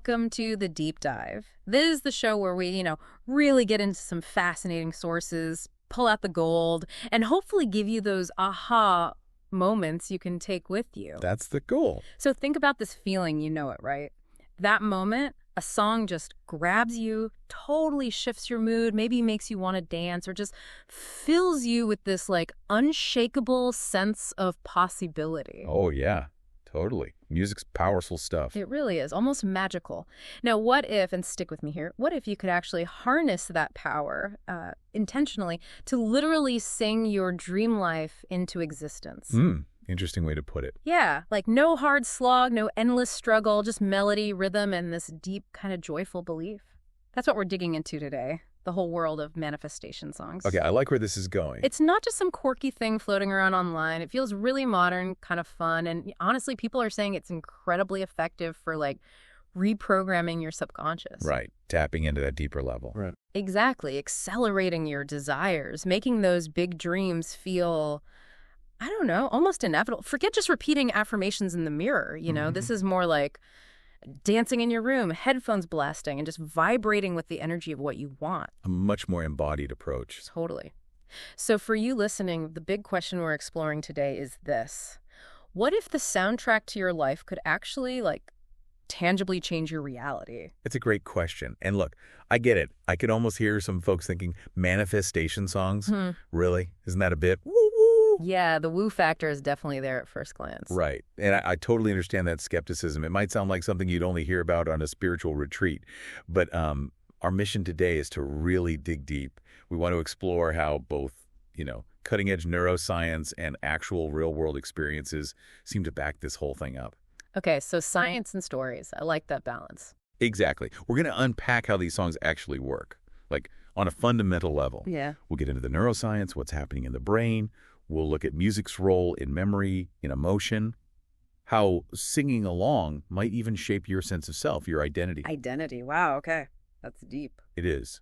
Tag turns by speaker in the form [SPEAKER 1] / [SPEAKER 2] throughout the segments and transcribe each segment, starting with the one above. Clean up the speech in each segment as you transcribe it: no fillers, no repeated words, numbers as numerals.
[SPEAKER 1] welcome to The Deep Dive. This is the show where we, really get into some fascinating sources, pull out the gold, and hopefully give you those aha moments you can take with you.
[SPEAKER 2] That's the goal.
[SPEAKER 1] So think about this feeling, you know it, right? That moment, a song just grabs you, totally shifts your mood, maybe makes you want to dance, or just fills you with this unshakable sense of possibility.
[SPEAKER 2] Oh, yeah, totally. Music's powerful stuff.
[SPEAKER 1] It really is, almost magical. Now, what if, and stick with me here, what if you could actually harness that power intentionally to literally sing your dream life into existence?
[SPEAKER 2] Interesting way to put it.
[SPEAKER 1] Yeah, like no hard slog, no endless struggle, just melody, rhythm, and this deep kind of joyful belief. That's what we're digging into today, the whole world of manifestation songs.
[SPEAKER 2] Okay, I like where this is going.
[SPEAKER 1] It's not just some quirky thing floating around online. It feels really modern, kind of fun, and honestly, people are saying it's incredibly effective for reprogramming your subconscious.
[SPEAKER 2] Right, tapping into that deeper level.
[SPEAKER 3] Right.
[SPEAKER 1] Exactly, accelerating your desires, making those big dreams feel, I don't know, almost inevitable. Forget just repeating affirmations in the mirror, This is more like dancing in your room, headphones blasting, and just vibrating with the energy of what you want.
[SPEAKER 2] A much more embodied approach.
[SPEAKER 1] Totally. So for you listening, the big question we're exploring today is this. What if the soundtrack to your life could actually, tangibly change your reality?
[SPEAKER 2] It's a great question. And look, I get it. I could almost hear some folks thinking, manifestation songs? Really? Isn't that a bit woo-woo?
[SPEAKER 1] Yeah, the woo factor is definitely there at first glance.
[SPEAKER 2] Right. And I totally understand that skepticism. It might sound like something you'd only hear about on a spiritual retreat. But our mission today is to really dig deep. We want to explore how both, cutting-edge neuroscience and actual real-world experiences seem to back this whole thing up.
[SPEAKER 1] Okay, so science and stories. I like that balance.
[SPEAKER 2] Exactly. We're going to unpack how these songs actually work, on a fundamental level.
[SPEAKER 1] Yeah.
[SPEAKER 2] We'll get into the neuroscience, what's happening in the brain. We'll look at music's role in memory, in emotion, how singing along might even shape your sense of self, your identity.
[SPEAKER 1] Identity. Wow, okay. That's deep.
[SPEAKER 2] It is.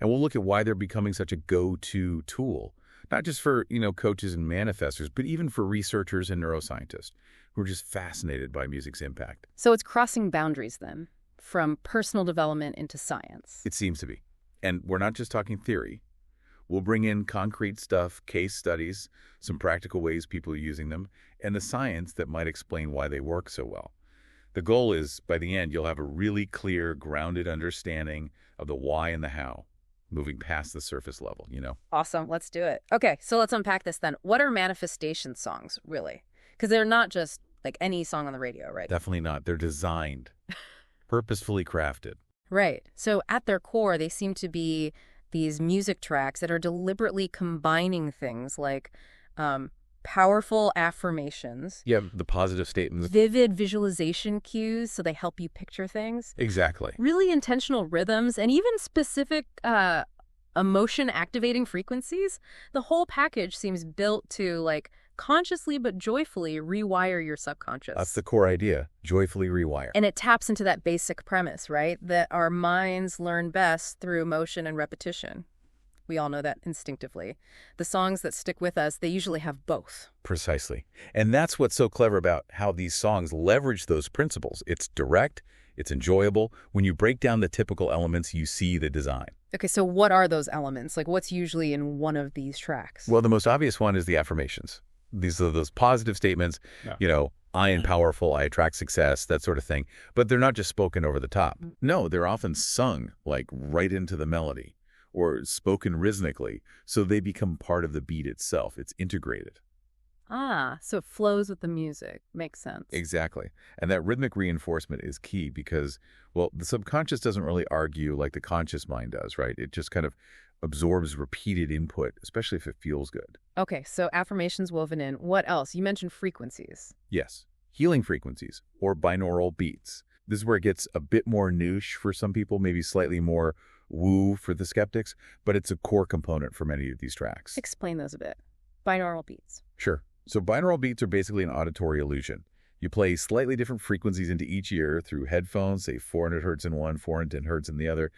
[SPEAKER 2] And we'll look at why they're becoming such a go-to tool, not just for, coaches and manifestors, but even for researchers and neuroscientists who are just fascinated by music's impact.
[SPEAKER 1] So it's crossing boundaries then, from personal development into science.
[SPEAKER 2] It seems to be. And we're not just talking theory. We'll bring in concrete stuff, case studies, some practical ways people are using them, and the science that might explain why they work so well. The goal is, by the end, you'll have a really clear, grounded understanding of the why and the how, moving past the surface level,
[SPEAKER 1] Awesome. Let's do it. Okay, so let's unpack this then. What are manifestation songs, really? Because they're not just any song on the radio, right?
[SPEAKER 2] Definitely not. They're designed, purposefully crafted.
[SPEAKER 1] Right. So at their core, they seem to be these music tracks that are deliberately combining things like powerful affirmations.
[SPEAKER 2] Yeah, the positive statements.
[SPEAKER 1] Vivid visualization cues, so they help you picture things.
[SPEAKER 2] Exactly.
[SPEAKER 1] Really intentional rhythms, and even specific emotion-activating frequencies. The whole package seems built to, consciously but joyfully rewire your subconscious.
[SPEAKER 2] That's the core idea, joyfully rewire.
[SPEAKER 1] And it taps into that basic premise, right? That our minds learn best through motion and repetition. We all know that instinctively. The songs that stick with us, they usually have both.
[SPEAKER 2] Precisely. And that's what's so clever about how these songs leverage those principles. It's direct, it's enjoyable. When you break down the typical elements, you see the design.
[SPEAKER 1] Okay, so what are those elements? What's usually in one of these tracks?
[SPEAKER 2] Well, the most obvious one is the affirmations. These are those positive statements, I am powerful, I attract success, that sort of thing. But they're not just spoken over the top. No, they're often sung, right into the melody, or spoken rhythmically, so they become part of the beat itself. It's integrated.
[SPEAKER 1] Ah, so it flows with the music. Makes sense.
[SPEAKER 2] Exactly. And that rhythmic reinforcement is key because, the subconscious doesn't really argue like the conscious mind does, right? It just kind of absorbs repeated input, especially if it feels good.
[SPEAKER 1] Okay, so affirmations woven in. What else? You mentioned frequencies.
[SPEAKER 2] Yes, healing frequencies or binaural beats. This is where it gets a bit more niche for some people, maybe slightly more woo for the skeptics, but it's a core component for many of these tracks.
[SPEAKER 1] Explain those a bit. Binaural beats.
[SPEAKER 2] Sure. So binaural beats are basically an auditory illusion. You play slightly different frequencies into each ear through headphones, say 400 hertz in one, 410 hertz in the other.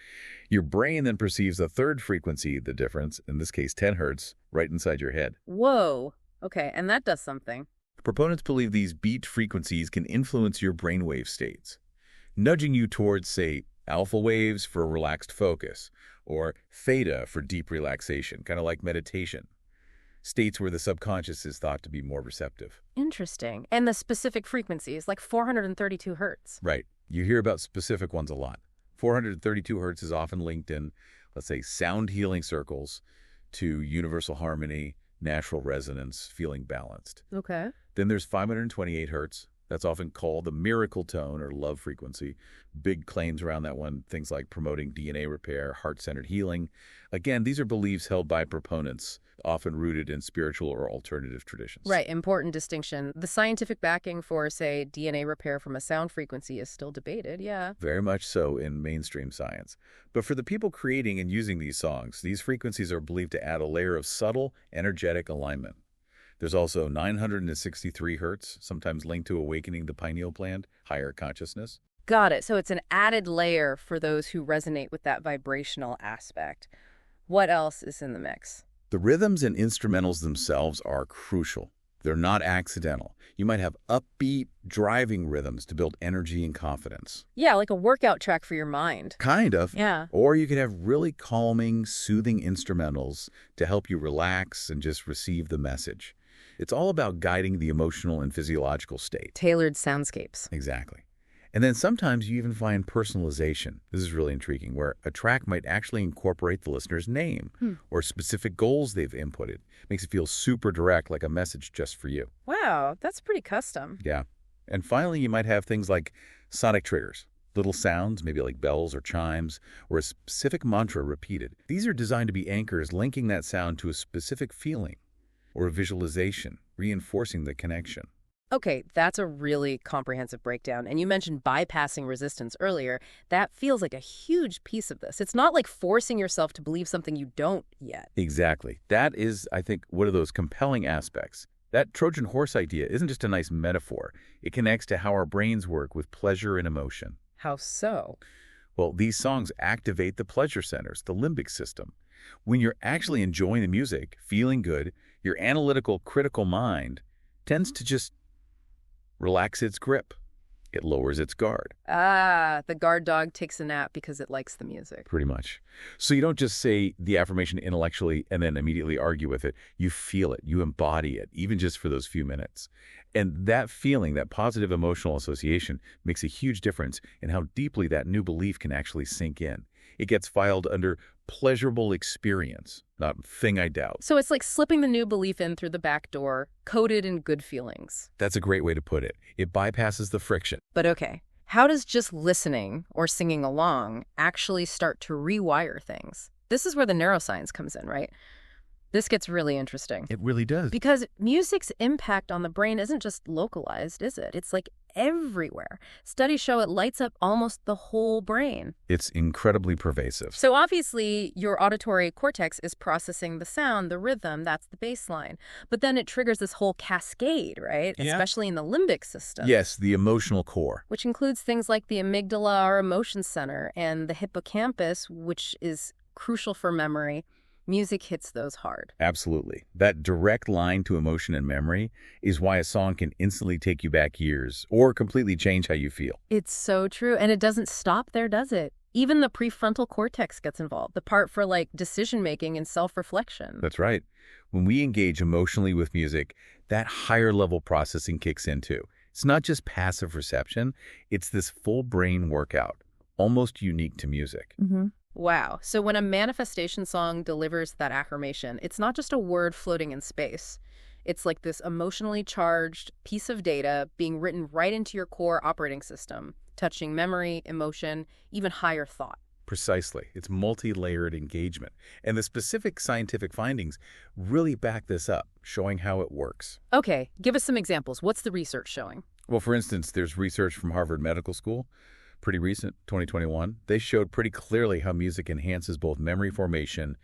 [SPEAKER 2] Your brain then perceives a third frequency, the difference, in this case 10 hertz, right inside your head.
[SPEAKER 1] Whoa. Okay, and that does something.
[SPEAKER 2] Proponents believe these beat frequencies can influence your brainwave states. nudging you towards, say, alpha waves for relaxed focus, or theta for deep relaxation, kind of like meditation, states where the subconscious is thought to be more receptive.
[SPEAKER 1] Interesting. And the specific frequencies, like 432 hertz.
[SPEAKER 2] Right. You hear about specific ones a lot. 432 hertz is often linked in, let's say, sound healing circles to universal harmony, natural resonance, feeling balanced.
[SPEAKER 1] Okay.
[SPEAKER 2] Then there's 528 hertz. That's often called the miracle tone or love frequency. Big claims around that one, things like promoting DNA repair, heart-centered healing. Again, these are beliefs held by proponents, often rooted in spiritual or alternative traditions.
[SPEAKER 1] Right, important distinction. The scientific backing for, say, DNA repair from a sound frequency is still debated, yeah.
[SPEAKER 2] Very much so in mainstream science. But for the people creating and using these songs, these frequencies are believed to add a layer of subtle, energetic alignment. There's also 963 hertz, sometimes linked to awakening the pineal gland, higher consciousness.
[SPEAKER 1] Got it. So it's an added layer for those who resonate with that vibrational aspect. What else is in the mix?
[SPEAKER 2] The rhythms and instrumentals themselves are crucial. They're not accidental. You might have upbeat, driving rhythms to build energy and confidence.
[SPEAKER 1] Yeah, like a workout track for your mind.
[SPEAKER 2] Kind of.
[SPEAKER 1] Yeah.
[SPEAKER 2] Or you could have really calming, soothing instrumentals to help you relax and just receive the message. It's all about guiding the emotional and physiological state.
[SPEAKER 1] Tailored soundscapes.
[SPEAKER 2] Exactly. And then sometimes you even find personalization. This is really intriguing, where a track might actually incorporate the listener's name or specific goals they've inputted. Makes it feel super direct, like a message just for you.
[SPEAKER 1] Wow, that's pretty custom.
[SPEAKER 2] Yeah. And finally, you might have things like sonic triggers. Little sounds, maybe like bells or chimes, or a specific mantra repeated. These are designed to be anchors linking that sound to a specific feeling or a visualization, reinforcing the connection.
[SPEAKER 1] Okay, that's a really comprehensive breakdown. And you mentioned bypassing resistance earlier. That feels like a huge piece of this. It's not like forcing yourself to believe something you don't yet.
[SPEAKER 2] Exactly. That is, I think, one of those compelling aspects. That Trojan horse idea isn't just a nice metaphor. It connects to how our brains work with pleasure and emotion.
[SPEAKER 1] How so?
[SPEAKER 2] Well, these songs activate the pleasure centers, the limbic system. When you're actually enjoying the music, feeling good, your analytical, critical mind tends to just relax its grip. It lowers its guard.
[SPEAKER 1] Ah, the guard dog takes a nap because it likes the music.
[SPEAKER 2] Pretty much. So you don't just say the affirmation intellectually and then immediately argue with it. You feel it. You embody it, even just for those few minutes. And that feeling, that positive emotional association, makes a huge difference in how deeply that new belief can actually sink in. It gets filed under pleasurable experience, not thing I doubt.
[SPEAKER 1] So it's like slipping the new belief in through the back door, coated in good feelings.
[SPEAKER 2] That's a great way to put it. It bypasses the friction.
[SPEAKER 1] But okay, how does just listening or singing along actually start to rewire things? This is where the neuroscience comes in, right? This gets really interesting.
[SPEAKER 2] It really does.
[SPEAKER 1] Because music's impact on the brain isn't just localized, is it? It's like everywhere. Studies show it lights up almost the whole brain.
[SPEAKER 2] It's incredibly pervasive.
[SPEAKER 1] So obviously, your auditory cortex is processing the sound, the rhythm, that's the baseline. But then it triggers this whole cascade, right?
[SPEAKER 2] Yeah.
[SPEAKER 1] Especially in the limbic system.
[SPEAKER 2] Yes, the emotional core.
[SPEAKER 1] Which includes things like the amygdala, our emotion center, and the hippocampus, which is crucial for memory. Music hits those hard.
[SPEAKER 2] Absolutely. That direct line to emotion and memory is why a song can instantly take you back years or completely change how you feel.
[SPEAKER 1] It's so true. And it doesn't stop there, does it? Even the prefrontal cortex gets involved, the part for like decision-making and self-reflection.
[SPEAKER 2] That's right. When we engage emotionally with music, that higher level processing kicks in too. It's not just passive reception, it's this full brain workout, almost unique to music.
[SPEAKER 1] Wow. So when a manifestation song delivers that affirmation, it's not just a word floating in space. It's like this emotionally charged piece of data being written right into your core operating system, touching memory, emotion, even higher thought.
[SPEAKER 2] Precisely. It's multi-layered engagement. And the specific scientific findings really back this up, showing how it works.
[SPEAKER 1] Okay, give us some examples. What's the research showing?
[SPEAKER 2] Well, for instance, there's research from Harvard Medical School, pretty recent, 2021. They showed pretty clearly how music enhances both memory formation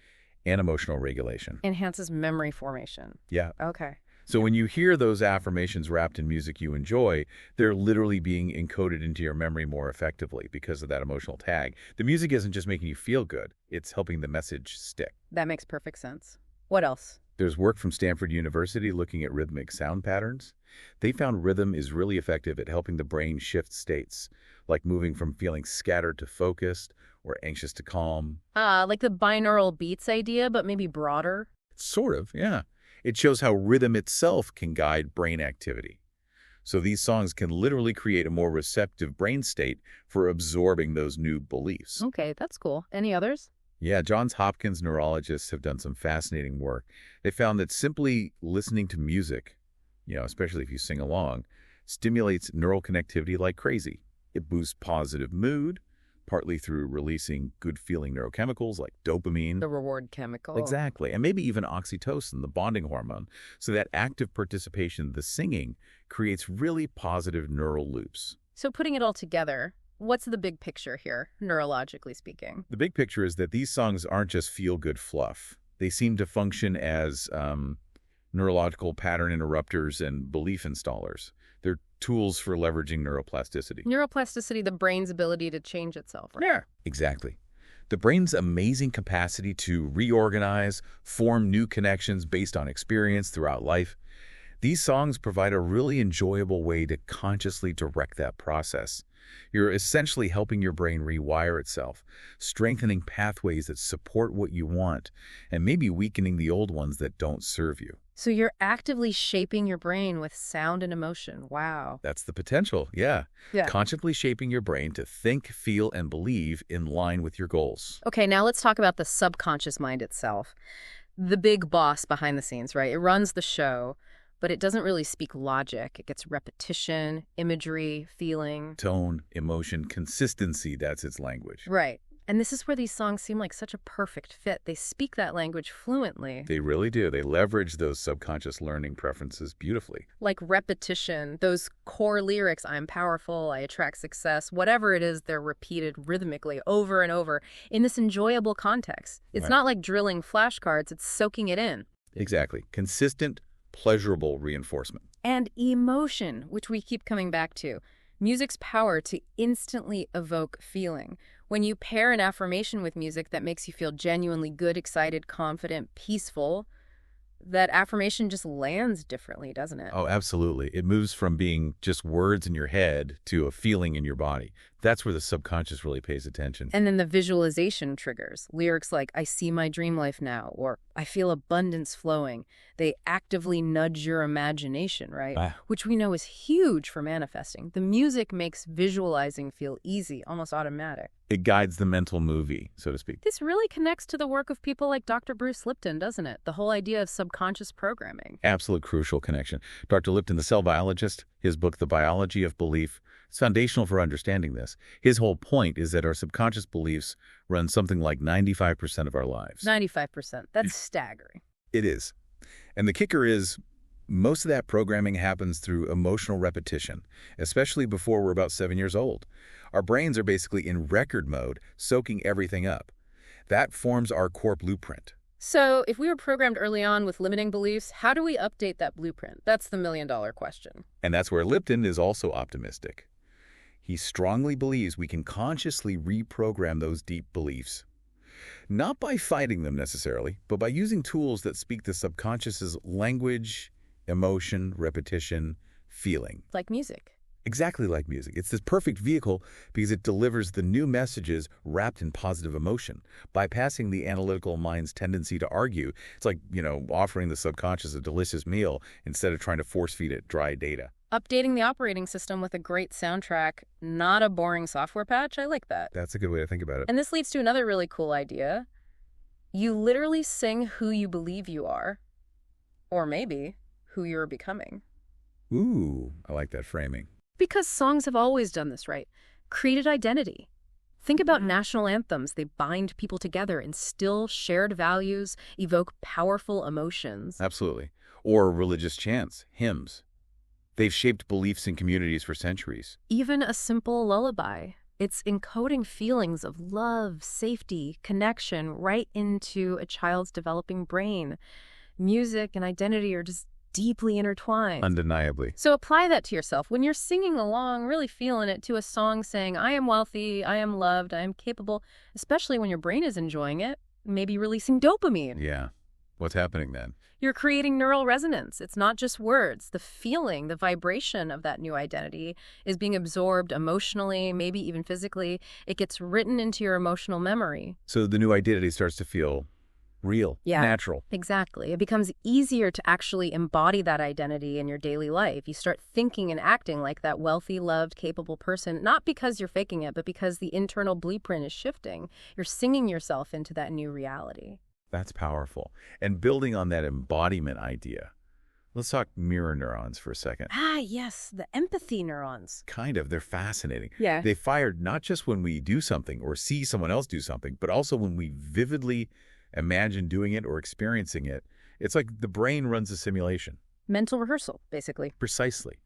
[SPEAKER 2] and emotional regulation.
[SPEAKER 1] Enhances memory formation.
[SPEAKER 2] Yeah.
[SPEAKER 1] Okay.
[SPEAKER 2] So when you hear those affirmations wrapped in music you enjoy, they're literally being encoded into your memory more effectively because of that emotional tag. The music isn't just making you feel good, it's helping the message stick.
[SPEAKER 1] That makes perfect sense. What else?
[SPEAKER 2] There's work from Stanford University looking at rhythmic sound patterns. They found rhythm is really effective at helping the brain shift states, like moving from feeling scattered to focused or anxious to calm.
[SPEAKER 1] Like the binaural beats idea, but maybe broader?
[SPEAKER 2] Sort of, yeah. It shows how rhythm itself can guide brain activity. So these songs can literally create a more receptive brain state for absorbing those new beliefs.
[SPEAKER 1] Okay, that's cool. Any others?
[SPEAKER 2] Yeah, Johns Hopkins neurologists have done some fascinating work. They found that simply listening to music, especially if you sing along, stimulates neural connectivity like crazy. It boosts positive mood, partly through releasing good-feeling neurochemicals like dopamine.
[SPEAKER 1] The reward chemical.
[SPEAKER 2] Exactly, and maybe even oxytocin, the bonding hormone. So that active participation, the singing, creates really positive neural loops.
[SPEAKER 1] So putting it all together, what's the big picture here, neurologically speaking?
[SPEAKER 2] The big picture is that these songs aren't just feel-good fluff. They seem to function as neurological pattern interrupters and belief installers. They're tools for leveraging neuroplasticity.
[SPEAKER 1] Neuroplasticity, the brain's ability to change itself, right?
[SPEAKER 2] Yeah, exactly. The brain's amazing capacity to reorganize, form new connections based on experience throughout life. These songs provide a really enjoyable way to consciously direct that process. You're essentially helping your brain rewire itself, strengthening pathways that support what you want, and maybe weakening the old ones that don't serve you.
[SPEAKER 1] So you're actively shaping your brain with sound and emotion. Wow.
[SPEAKER 2] That's the potential, yeah.
[SPEAKER 1] Yeah.
[SPEAKER 2] Consciously shaping your brain to think, feel, and believe in line with your goals.
[SPEAKER 1] Okay, now let's talk about the subconscious mind itself. The big boss behind the scenes, right? It runs the show, but it doesn't really speak logic. It gets repetition, imagery, feeling.
[SPEAKER 2] Tone, emotion, consistency, that's its language.
[SPEAKER 1] Right. And this is where these songs seem like such a perfect fit. They speak that language fluently.
[SPEAKER 2] They really do. They leverage those subconscious learning preferences beautifully.
[SPEAKER 1] Like repetition, those core lyrics, I'm powerful, I attract success, whatever it is, they're repeated rhythmically over and over in this enjoyable context. It's
[SPEAKER 2] Right.
[SPEAKER 1] not like drilling flashcards, it's soaking it in.
[SPEAKER 2] Exactly. Consistent, pleasurable reinforcement.
[SPEAKER 1] And emotion, which we keep coming back to. Music's power to instantly evoke feeling. When you pair an affirmation with music that makes you feel genuinely good, excited, confident, peaceful, that affirmation just lands differently, doesn't it?
[SPEAKER 2] Oh, absolutely. It moves from being just words in your head to a feeling in your body. That's where the subconscious really pays attention.
[SPEAKER 1] And then the visualization triggers. Lyrics like, I see my dream life now, or I feel abundance flowing. They actively nudge your imagination, right?
[SPEAKER 2] Ah.
[SPEAKER 1] Which we know is huge for manifesting. The music makes visualizing feel easy, almost automatic.
[SPEAKER 2] It guides the mental movie, so to speak.
[SPEAKER 1] This really connects to the work of people like Dr. Bruce Lipton, doesn't it? The whole idea of subconscious programming.
[SPEAKER 2] Absolute crucial connection. Dr. Lipton, the cell biologist, his book, The Biology of Belief, is foundational for understanding this. His whole point is that our subconscious beliefs run something like 95% of our lives.
[SPEAKER 1] 95%. That's staggering.
[SPEAKER 2] It is. And the kicker is, most of that programming happens through emotional repetition, especially before we're about 7 years old. Our brains are basically in record mode, soaking everything up. That forms our core blueprint.
[SPEAKER 1] So if we were programmed early on with limiting beliefs, how do we update that blueprint? That's the million-dollar question.
[SPEAKER 2] And that's where Lipton is also optimistic. He strongly believes we can consciously reprogram those deep beliefs. Not by fighting them necessarily, but by using tools that speak the subconscious's language, emotion, repetition, feeling.
[SPEAKER 1] Like music.
[SPEAKER 2] Exactly like music. It's this perfect vehicle because it delivers the new messages wrapped in positive emotion, bypassing the analytical mind's tendency to argue. It's like, offering the subconscious a delicious meal instead of trying to force-feed it dry data.
[SPEAKER 1] Updating the operating system with a great soundtrack, not a boring software patch. I like that.
[SPEAKER 2] That's a good way to think about it.
[SPEAKER 1] And this leads to another really cool idea. You literally sing who you believe you are, or maybe who you're becoming.
[SPEAKER 2] Ooh, I like that framing.
[SPEAKER 1] Because songs have always done this, right? Created identity. Think about national anthems. They bind people together, instill shared values, evoke powerful emotions.
[SPEAKER 2] Absolutely. Or religious chants, hymns. They've shaped beliefs in communities for centuries.
[SPEAKER 1] Even a simple lullaby. It's encoding feelings of love, safety, connection right into a child's developing brain. Music and identity are just deeply intertwined.
[SPEAKER 2] Undeniably.
[SPEAKER 1] So apply that to yourself. When you're singing along, really feeling it, to a song saying, I am wealthy, I am loved, I am capable, especially when your brain is enjoying it, maybe releasing dopamine.
[SPEAKER 2] Yeah. What's happening then?
[SPEAKER 1] You're creating neural resonance. It's not just words. The feeling, the vibration of that new identity is being absorbed emotionally, maybe even physically. It gets written into your emotional memory.
[SPEAKER 2] So the new identity starts to feel real,
[SPEAKER 1] Yeah,
[SPEAKER 2] natural.
[SPEAKER 1] exactly. It becomes easier to actually embody that identity in your daily life. You start thinking and acting like that wealthy, loved, capable person, not because you're faking it, but because the internal blueprint is shifting. You're singing yourself into that new reality.
[SPEAKER 2] That's powerful. And building on that embodiment idea, let's talk mirror neurons for a second.
[SPEAKER 1] Ah, yes, the empathy neurons.
[SPEAKER 2] Kind of, they're fascinating.
[SPEAKER 1] Yeah.
[SPEAKER 2] They fired not just when we do something or see someone else do something, but also when we vividly imagine doing it or experiencing it. It's like the brain runs a simulation.
[SPEAKER 1] Mental rehearsal, basically.
[SPEAKER 2] Precisely.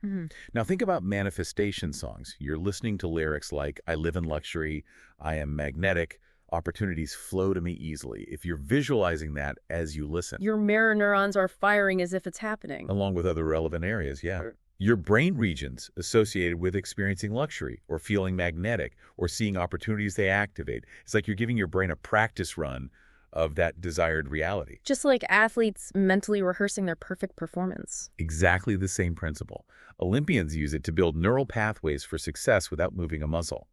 [SPEAKER 2] Now think about manifestation songs. You're listening to lyrics like, I live in luxury, I am magnetic, opportunities flow to me easily. If you're visualizing that as you listen,
[SPEAKER 1] Your mirror neurons are firing as if it's happening.
[SPEAKER 2] along with other relevant areas, yeah. Your brain regions associated with experiencing luxury or feeling magnetic or seeing opportunities, they activate. It's like you're giving your brain a practice run of that desired reality.
[SPEAKER 1] Just like athletes mentally rehearsing their perfect performance.
[SPEAKER 2] Exactly the same principle. Olympians use it to build neural pathways for success without moving a muscle.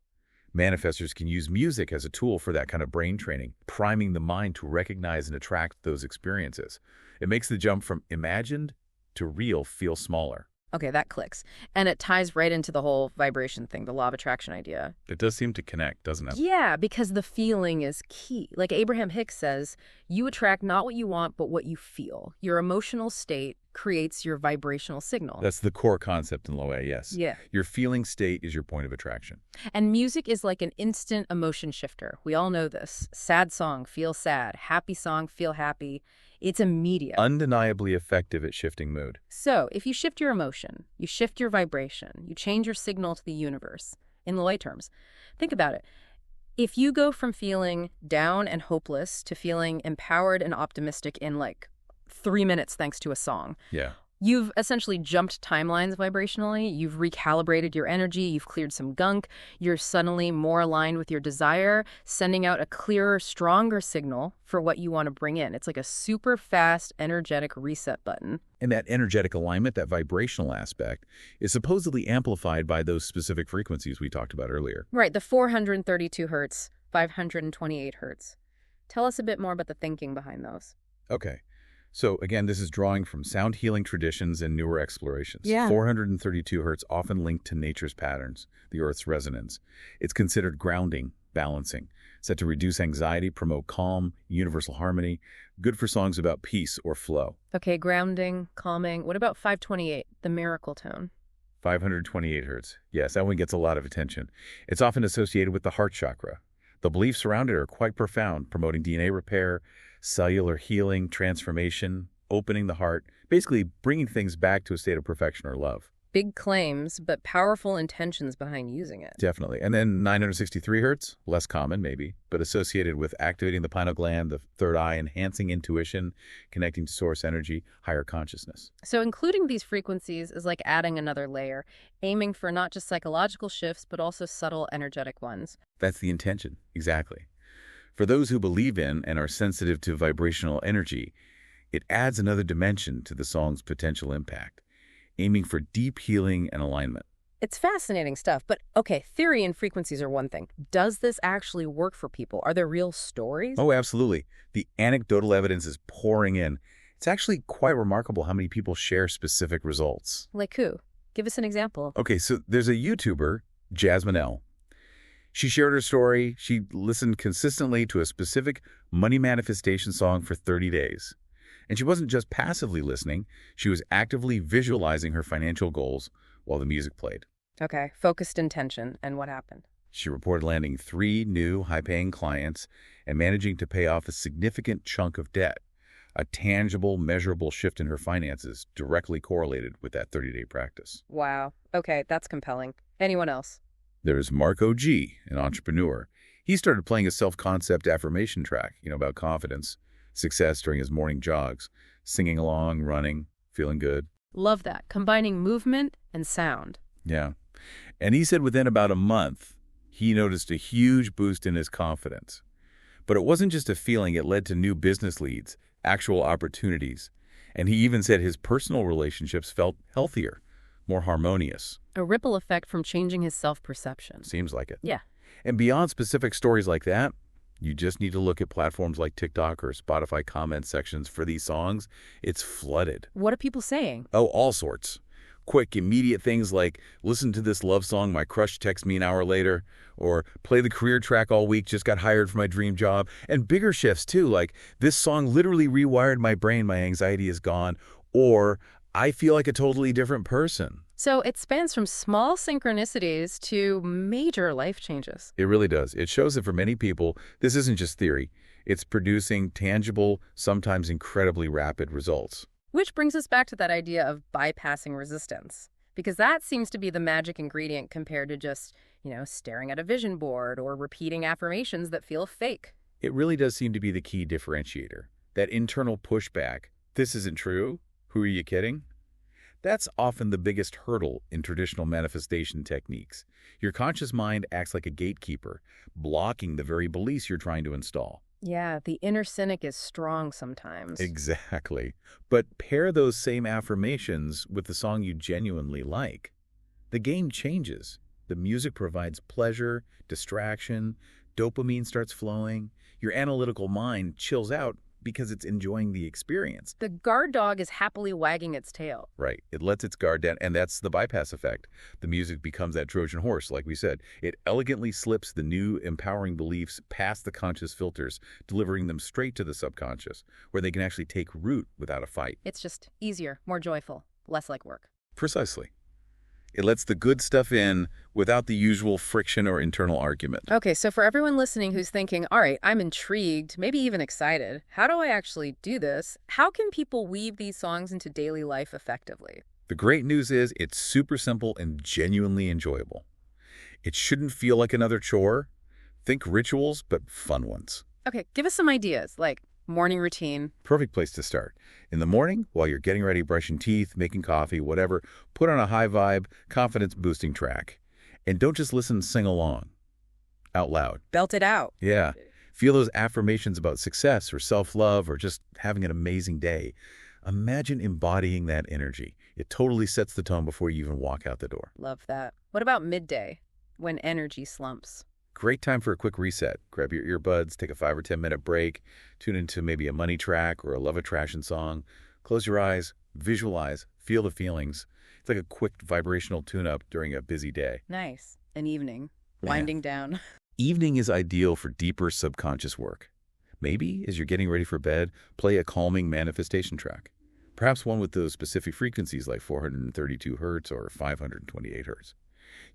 [SPEAKER 2] Manifestors can use music as a tool for that kind of brain training, priming the mind to recognize and attract those experiences. It makes the jump from imagined to real feel smaller.
[SPEAKER 1] Okay, that clicks. And it ties right into the whole vibration thing, the law of attraction idea.
[SPEAKER 2] It does seem to connect, doesn't it?
[SPEAKER 1] Yeah, because the feeling is key. Like Abraham Hicks says, you attract not what you want, but what you feel. Your emotional state creates your vibrational signal.
[SPEAKER 2] That's the core concept in Low A, yes.
[SPEAKER 1] Yeah.
[SPEAKER 2] Your feeling state is your point of attraction.
[SPEAKER 1] And music is like an instant emotion shifter. We all know this. Sad song, feel sad. Happy song, feel happy. It's immediate.
[SPEAKER 2] Undeniably effective at shifting mood.
[SPEAKER 1] So if you shift your emotion, you shift your vibration, you change your signal to the universe, in lay terms, think about it. If you go from feeling down and hopeless to feeling empowered and optimistic in like 3 minutes thanks to a song,
[SPEAKER 2] Yeah.
[SPEAKER 1] you've essentially jumped timelines vibrationally, you've recalibrated your energy, you've cleared some gunk, you're suddenly more aligned with your desire, sending out a clearer, stronger signal for what you want to bring in. It's like a super fast, energetic reset button.
[SPEAKER 2] And that energetic alignment, that vibrational aspect, is supposedly amplified by those specific frequencies we talked about earlier.
[SPEAKER 1] Right, the 432 hertz, 528 hertz. Tell us a bit more about the thinking behind those.
[SPEAKER 2] Okay. So again, this is drawing from sound healing traditions and newer explorations.
[SPEAKER 1] Yeah.
[SPEAKER 2] 432 hertz often linked to nature's patterns, the Earth's resonance. It's considered grounding, balancing, said to reduce anxiety, promote calm, universal harmony, good for songs about peace or flow.
[SPEAKER 1] Okay, grounding, calming. What about 528, the miracle tone?
[SPEAKER 2] 528 hertz. Yes, that one gets a lot of attention. It's often associated with the heart chakra. The beliefs around it are quite profound, promoting DNA repair, cellular healing, transformation, opening the heart, basically bringing things back to a state of perfection or love.
[SPEAKER 1] Big claims, but powerful intentions behind using it.
[SPEAKER 2] Definitely. And then 963 hertz, less common maybe, but associated with activating the pineal gland, the third eye, enhancing intuition, connecting to source energy, higher consciousness.
[SPEAKER 1] So including these frequencies is like adding another layer, aiming for not just psychological shifts, but also subtle energetic ones.
[SPEAKER 2] That's the intention, exactly. For those who believe in and are sensitive to vibrational energy, it adds another dimension to the song's potential impact, aiming for deep healing and alignment.
[SPEAKER 1] It's fascinating stuff, but okay, theory and frequencies are one thing. Does this actually work for people? Are there real stories?
[SPEAKER 2] Oh, absolutely. The anecdotal evidence is pouring in. It's actually quite remarkable how many people share specific results.
[SPEAKER 1] Like who? Give us an example.
[SPEAKER 2] Okay, so there's a YouTuber, Jasmine L. She shared her story. She listened consistently to a specific money manifestation song for 30 days. And she wasn't just passively listening, she was actively visualizing her financial goals while the music played.
[SPEAKER 1] Okay, focused intention. And what happened?
[SPEAKER 2] She reported landing 3 new high-paying clients and managing to pay off a significant chunk of debt. A tangible, measurable shift in her finances directly correlated with that 30-day practice.
[SPEAKER 1] Wow. Okay, that's compelling. Anyone else?
[SPEAKER 2] There's Marco G., an entrepreneur. He started playing a self-concept affirmation track, about confidence, success during his morning jogs, singing along, running, feeling good.
[SPEAKER 1] Love that. Combining movement and sound.
[SPEAKER 2] Yeah. And he said within about a month, he noticed a huge boost in his confidence. But it wasn't just a feeling, it led to new business leads, actual opportunities. And he even said his personal relationships felt healthier, more harmonious.
[SPEAKER 1] A ripple effect from changing his self-perception.
[SPEAKER 2] Seems like it.
[SPEAKER 1] Yeah.
[SPEAKER 2] And beyond specific stories like that, you just need to look at platforms like TikTok or Spotify comment sections for these songs. It's flooded.
[SPEAKER 1] What are people saying?
[SPEAKER 2] Oh, all sorts. Quick, immediate things like, listen to this love song, my crush texts me an hour later, or play the career track all week, just got hired for my dream job. And bigger shifts, too, like, this song literally rewired my brain, my anxiety is gone, or I feel like a totally different person.
[SPEAKER 1] So it spans from small synchronicities to major life changes.
[SPEAKER 2] It really does. It shows that for many people, this isn't just theory. It's producing tangible, sometimes incredibly rapid results.
[SPEAKER 1] Which brings us back to that idea of bypassing resistance, because that seems to be the magic ingredient compared to just, staring at a vision board or repeating affirmations that feel fake.
[SPEAKER 2] It really does seem to be the key differentiator. That internal pushback, this isn't true, who are you kidding? That's often the biggest hurdle in traditional manifestation techniques. Your conscious mind acts like a gatekeeper, blocking the very beliefs you're trying to install.
[SPEAKER 1] Yeah, the inner cynic is strong sometimes.
[SPEAKER 2] Exactly. But pair those same affirmations with the song you genuinely like. The game changes. The music provides pleasure, distraction, dopamine starts flowing. Your analytical mind chills out because it's enjoying the experience.
[SPEAKER 1] The guard dog is happily wagging its tail.
[SPEAKER 2] Right. It lets its guard down, and that's the bypass effect. The music becomes that Trojan horse, like we said. It elegantly slips the new, empowering beliefs past the conscious filters, delivering them straight to the subconscious, where they can actually take root without a fight.
[SPEAKER 1] It's just easier, more joyful, less like work.
[SPEAKER 2] Precisely. It lets the good stuff in without the usual friction or internal argument.
[SPEAKER 1] Okay, so for everyone listening who's thinking, all right, I'm intrigued, maybe even excited, how do I actually do this? How can people weave these songs into daily life effectively?
[SPEAKER 2] The great news is it's super simple and genuinely enjoyable. It shouldn't feel like another chore. Think rituals, but fun ones.
[SPEAKER 1] Okay, give us some ideas, like morning routine.
[SPEAKER 2] Perfect place to start. In the morning, while you're getting ready, brushing teeth, making coffee, whatever, put on a high vibe, confidence-boosting track. And don't just listen and sing along. Out loud.
[SPEAKER 1] Belt it out.
[SPEAKER 2] Yeah. Feel those affirmations about success or self-love or just having an amazing day. Imagine embodying that energy. It totally sets the tone before you even walk out the door.
[SPEAKER 1] Love that. What about midday, when energy slumps?
[SPEAKER 2] Great time for a quick reset. Grab your earbuds, take a 5 or 10 minute break, tune into maybe a money track or a love attraction song. Close your eyes, visualize, feel the feelings. It's like a quick vibrational tune-up during a busy day.
[SPEAKER 1] Nice. An evening. Winding down.
[SPEAKER 2] Evening is ideal for deeper subconscious work. Maybe, as you're getting ready for bed, play a calming manifestation track. Perhaps one with those specific frequencies like 432 hertz or 528 hertz.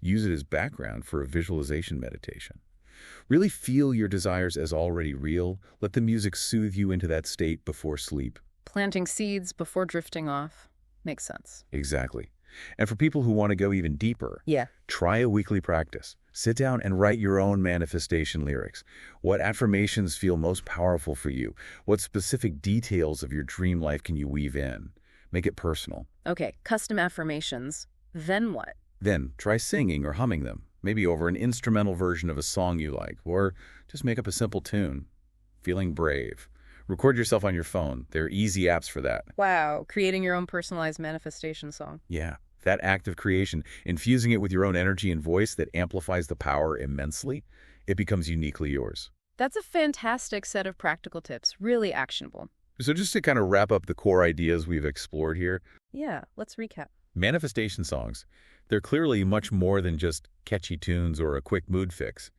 [SPEAKER 2] Use it as background for a visualization meditation. Really feel your desires as already real. Let the music soothe you into that state before sleep.
[SPEAKER 1] Planting seeds before drifting off. Makes sense.
[SPEAKER 2] Exactly. And for people who want to go even deeper,
[SPEAKER 1] Yeah.
[SPEAKER 2] try a weekly practice. Sit down and write your own manifestation lyrics. What affirmations feel most powerful for you? What specific details of your dream life can you weave in? Make it personal.
[SPEAKER 1] Okay, custom affirmations. Then what?
[SPEAKER 2] Then try singing or humming them, maybe over an instrumental version of a song you like, or just make up a simple tune. Feeling brave. Record yourself on your phone. There are easy apps for that.
[SPEAKER 1] Wow, creating your own personalized manifestation song.
[SPEAKER 2] Yeah, that act of creation, infusing it with your own energy and voice that amplifies the power immensely, it becomes uniquely yours.
[SPEAKER 1] That's a fantastic set of practical tips, really actionable.
[SPEAKER 2] So just to kind of wrap up the core ideas we've explored here,
[SPEAKER 1] Yeah, let's recap.
[SPEAKER 2] manifestation songs, they're clearly much more than just catchy tunes or a quick mood fix.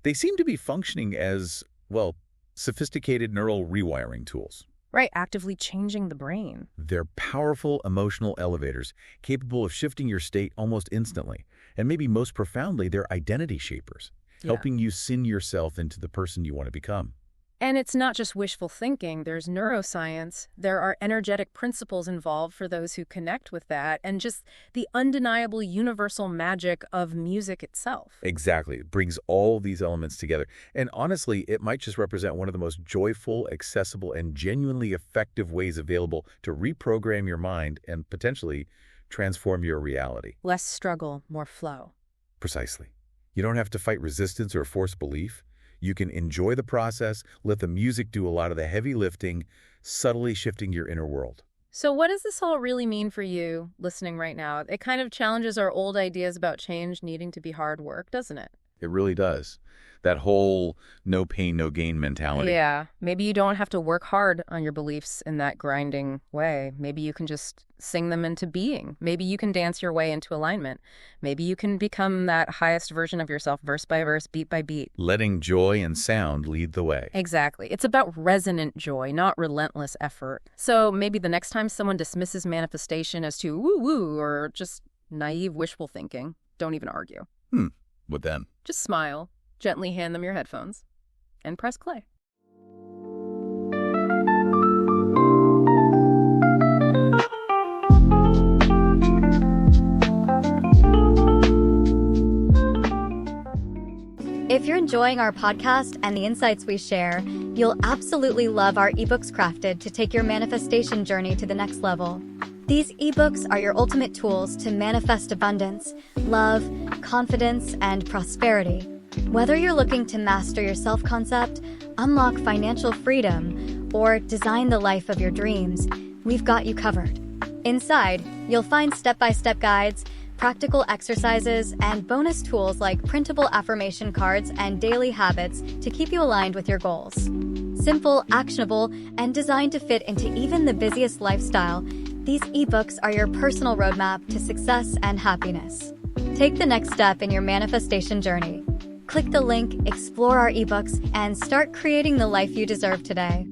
[SPEAKER 2] They seem to be functioning as, well, sophisticated neural rewiring tools.
[SPEAKER 1] Right, actively changing the brain.
[SPEAKER 2] They're powerful emotional elevators, capable of shifting your state almost instantly. And maybe most profoundly, they're identity shapers,
[SPEAKER 1] Yeah.
[SPEAKER 2] helping you sing yourself into the person you want to become.
[SPEAKER 1] And it's not just wishful thinking. There's neuroscience. There are energetic principles involved for those who connect with that, and just the undeniable universal magic of music itself.
[SPEAKER 2] Exactly. It brings all these elements together. And honestly, it might just represent one of the most joyful, accessible, and genuinely effective ways available to reprogram your mind and potentially transform your reality.
[SPEAKER 1] Less struggle, more flow.
[SPEAKER 2] Precisely. You don't have to fight resistance or force belief. You can enjoy the process, let the music do a lot of the heavy lifting, subtly shifting your inner world.
[SPEAKER 1] So what does this all really mean for you listening right now? It kind of challenges our old ideas about change needing to be hard work, doesn't it?
[SPEAKER 2] It really does. That whole no pain, no gain mentality.
[SPEAKER 1] Yeah, maybe you don't have to work hard on your beliefs in that grinding way. Maybe you can just sing them into being. Maybe you can dance your way into alignment. Maybe you can become that highest version of yourself, verse by verse, beat by beat.
[SPEAKER 2] Letting joy and sound lead the way.
[SPEAKER 1] Exactly. It's about resonant joy, not relentless effort. So maybe the next time someone dismisses manifestation as too woo-woo or just naive wishful thinking, don't even argue.
[SPEAKER 2] What then?
[SPEAKER 1] Just smile, gently hand them your headphones, and press play.
[SPEAKER 3] If you're enjoying our podcast and the insights we share, you'll absolutely love our ebooks crafted to take your manifestation journey to the next level. These ebooks are your ultimate tools to manifest abundance, love, confidence, and prosperity. Whether you're looking to master your self-concept, unlock financial freedom, or design the life of your dreams, we've got you covered. Inside, you'll find step-by-step guides, practical exercises, and bonus tools like printable affirmation cards and daily habits to keep you aligned with your goals. Simple, actionable, and designed to fit into even the busiest lifestyle, these ebooks are your personal roadmap to success and happiness. Take the next step in your manifestation journey. Click the link, explore our ebooks, and start creating the life you deserve today.